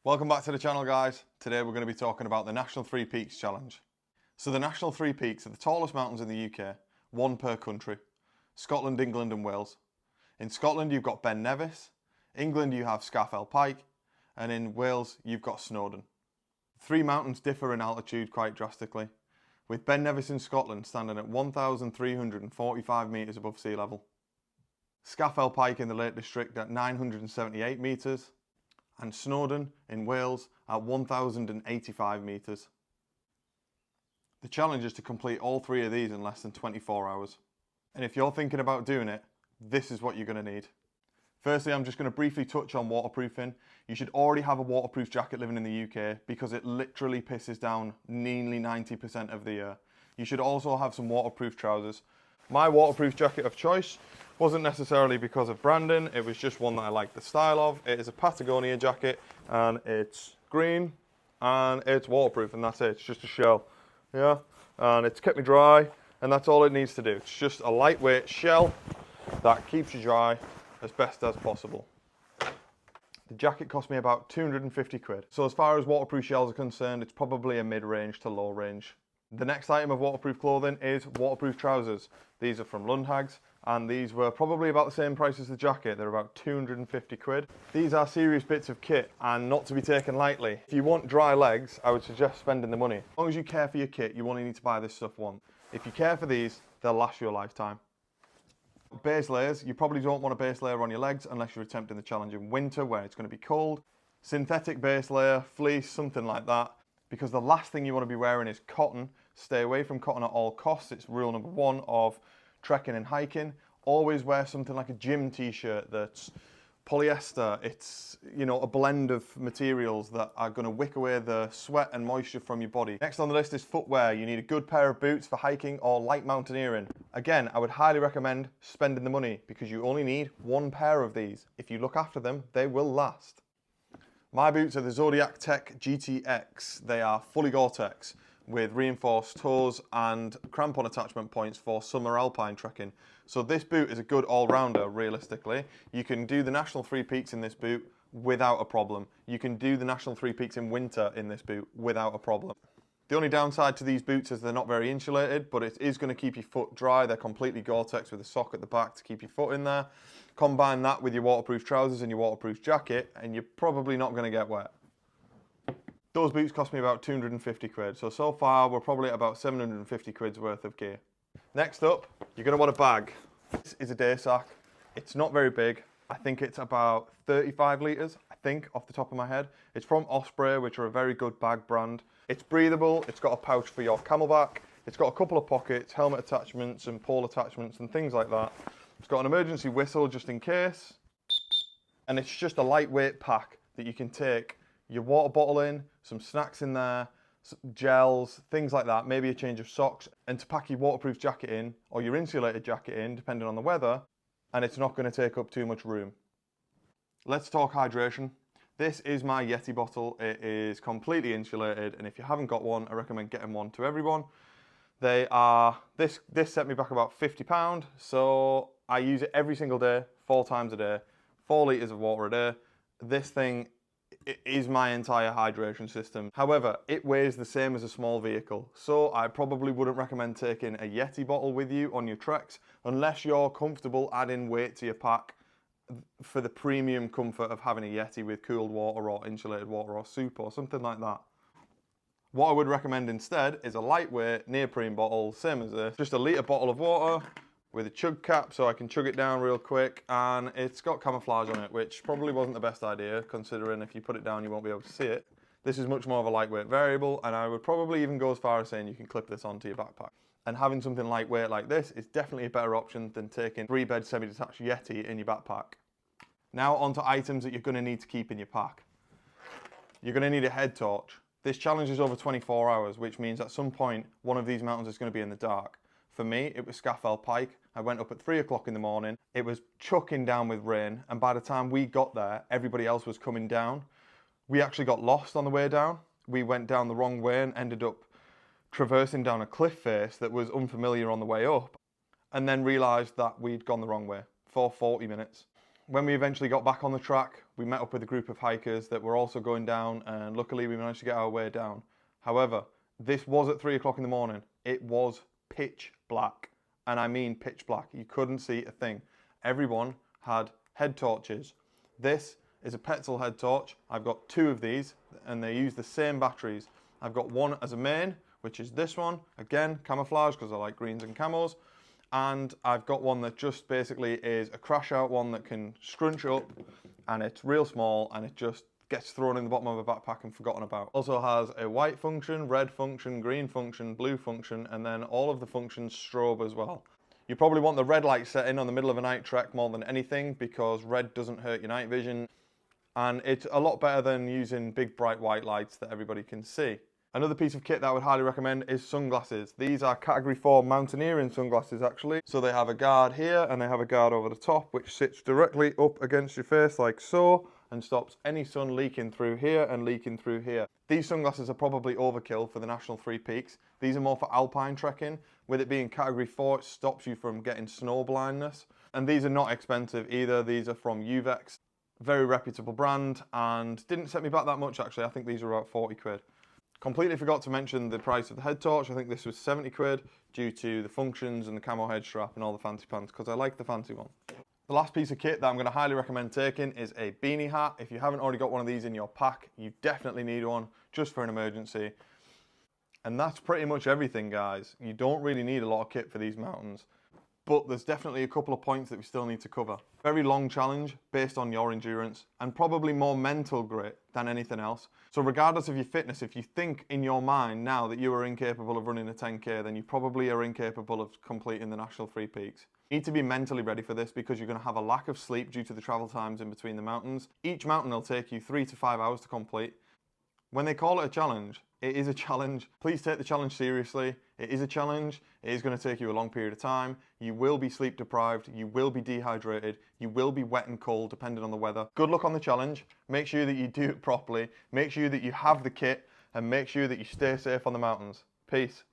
Welcome back to the channel, guys. Today we're going to be talking about the National Three Peaks Challenge. So the National Three Peaks are the tallest mountains in the UK, one per country: Scotland, England and Wales. In Scotland you've got Ben Nevis, England you have Scafell Pike, and in Wales you've got Snowdon. Three mountains differ in altitude quite drastically, with Ben Nevis in Scotland standing at 1,345 metres above sea level. Scafell Pike in the Lake District at 978 metres, and Snowdon in Wales at 1,085 metres. The challenge is to complete all three of these in less than 24 hours. And if you're thinking about doing it, this is what you're going to need. Firstly, I'm just going to briefly touch on waterproofing. You should already have a waterproof jacket living in the UK because it literally pisses down nearly 90% of the year. You should also have some waterproof trousers. My waterproof jacket of choice wasn't necessarily because of branding, it was just one that I liked the style of. It is a Patagonia jacket and it's green and it's waterproof, and that's it. It's just a shell, yeah, and it's kept me dry, and that's all it needs to do. It's just a lightweight shell that keeps you dry as best as possible. The jacket cost me about 250 quid. So as far as waterproof shells are concerned, it's probably a mid-range to low range. The next item of waterproof clothing is waterproof trousers. These are from Lundhags, and these were probably about the same price as the jacket. They're about 250 quid. These are serious bits of kit and not to be taken lightly. If you want dry legs, I would suggest spending the money. As long as you care for your kit, you only need to buy this stuff once. If you care for these, they'll last you a lifetime. Base layers, you probably don't want a base layer on your legs unless you're attempting the challenge in winter where it's going to be cold. Synthetic base layer, fleece, something like that, because the last thing you want to be wearing is cotton. Stay away from cotton at all costs. It's rule number one of trekking and hiking. Always wear something like a gym t-shirt that's polyester. It's, you know, a blend of materials that are going to wick away the sweat and moisture from your body. Next on the list is footwear. You need a good pair of boots for hiking or light mountaineering. Again, I would highly recommend spending the money because you only need one pair of these. If you look after them, they will last. My boots are the Zodiac Tech GTX. They are fully Gore-Tex with reinforced toes and crampon attachment points for summer alpine trekking. So this boot is a good all-rounder, realistically. You can do the National Three Peaks in this boot without a problem. You can do the National Three Peaks in winter in this boot without a problem. The only downside to these boots is they're not very insulated, but it is going to keep your foot dry. They're completely Gore-Tex with a sock at the back to keep your foot in there. Combine that with your waterproof trousers and your waterproof jacket, and you're probably not going to get wet. Those boots cost me about 250 quid, so far we're probably at about 750 quid's worth of gear. Next up, you're going to want a bag. This is a day sack. It's not very big. I think it's about 35 litres, I think, off the top of my head. It's from Osprey, which are a very good bag brand. It's breathable, it's got a pouch for your camelback, it's got a couple of pockets, helmet attachments and pole attachments and things like that. It's got an emergency whistle just in case. And it's just a lightweight pack that you can take your water bottle in, some snacks in there, gels, things like that, maybe a change of socks, and to pack your waterproof jacket in or your insulated jacket in, depending on the weather, and it's not going to take up too much room. Let's talk hydration. This is my Yeti bottle. It is completely insulated, and if you haven't got one, I recommend getting one to everyone. They are, this set me back about £50, so I use it every single day, 4 times a day, 4 litres of water a day. This thing is my entire hydration system. However, it weighs the same as a small vehicle, so I probably wouldn't recommend taking a Yeti bottle with you on your treks unless you're comfortable adding weight to your pack for the premium comfort of having a Yeti with cooled water or insulated water or soup or something like that. What I would recommend instead is a lightweight neoprene bottle, same as this, just a litre bottle of water with a chug cap so I can chug it down real quick, and it's got camouflage on it, which probably wasn't the best idea considering if you put it down you won't be able to see it. This is much more of a lightweight variable, and I would probably even go as far as saying you can clip this onto your backpack. And having something lightweight like this is definitely a better option than taking 3-bed semi-detached Yeti in your backpack. Now onto items that you're going to need to keep in your pack. You're going to need a head torch. This challenge is over 24 hours, which means at some point one of these mountains is going to be in the dark. For me, it was Scafell Pike. I went up at 3 o'clock in the morning. It was chucking down with rain, and by the time we got there, everybody else was coming down. We actually got lost on the way down. We went down the wrong way and ended up traversing down a cliff face that was unfamiliar on the way up, and then realised that we'd gone the wrong way for 40 minutes. When we eventually got back on the track, we met up with a group of hikers that were also going down, and luckily we managed to get our way down. However, this was at 3 o'clock in the morning. It was pitch black, and I mean pitch black. You couldn't see a thing. Everyone had head torches. This is a Petzl head torch. I've got 2 of these, and they use the same batteries. I've got one as a main, which is this one. Again, camouflage, because I like greens and camos. And I've got one that just basically is a crash out one that can scrunch up, and it's real small, and it just gets thrown in the bottom of a backpack and forgotten about. Also has a white function, red function, green function, blue function, and then all of the functions strobe as well. You probably want the red light set in on the middle of a night trek more than anything, because red doesn't hurt your night vision, and it's a lot better than using big bright white lights that everybody can see. Another piece of kit that I would highly recommend is sunglasses. These are category 4 mountaineering sunglasses actually. So they have a guard here and they have a guard over the top which sits directly up against your face like so and stops any sun leaking through here and leaking through here. These sunglasses are probably overkill for the National Three Peaks. These are more for alpine trekking. With it being category 4, it stops you from getting snow blindness. And these are not expensive either. These are from Uvex. Very reputable brand and didn't set me back that much actually. I think these were about 40 quid. Completely forgot to mention the price of the head torch. I think this was 70 quid due to the functions and the camo head strap and all the fancy pants because I like the fancy one. The last piece of kit that I'm going to highly recommend taking is a beanie hat. If you haven't already got one of these in your pack, you definitely need one just for an emergency. And that's pretty much everything, guys. You don't really need a lot of kit for these mountains. But there's definitely a couple of points that we still need to cover. Very long challenge based on your endurance and probably more mental grit than anything else. So regardless of your fitness, if you think in your mind now that you are incapable of running a 10K, then you probably are incapable of completing the National Three Peaks. You need to be mentally ready for this because you're going to have a lack of sleep due to the travel times in between the mountains. Each mountain will take you 3 to 5 hours to complete. When they call it a challenge, it is a challenge. Please take the challenge seriously. It is a challenge. It is going to take you a long period of time. You will be sleep deprived. You will be dehydrated. You will be wet and cold depending on the weather. Good luck on the challenge. Make sure that you do it properly. Make sure that you have the kit and make sure that you stay safe on the mountains. Peace.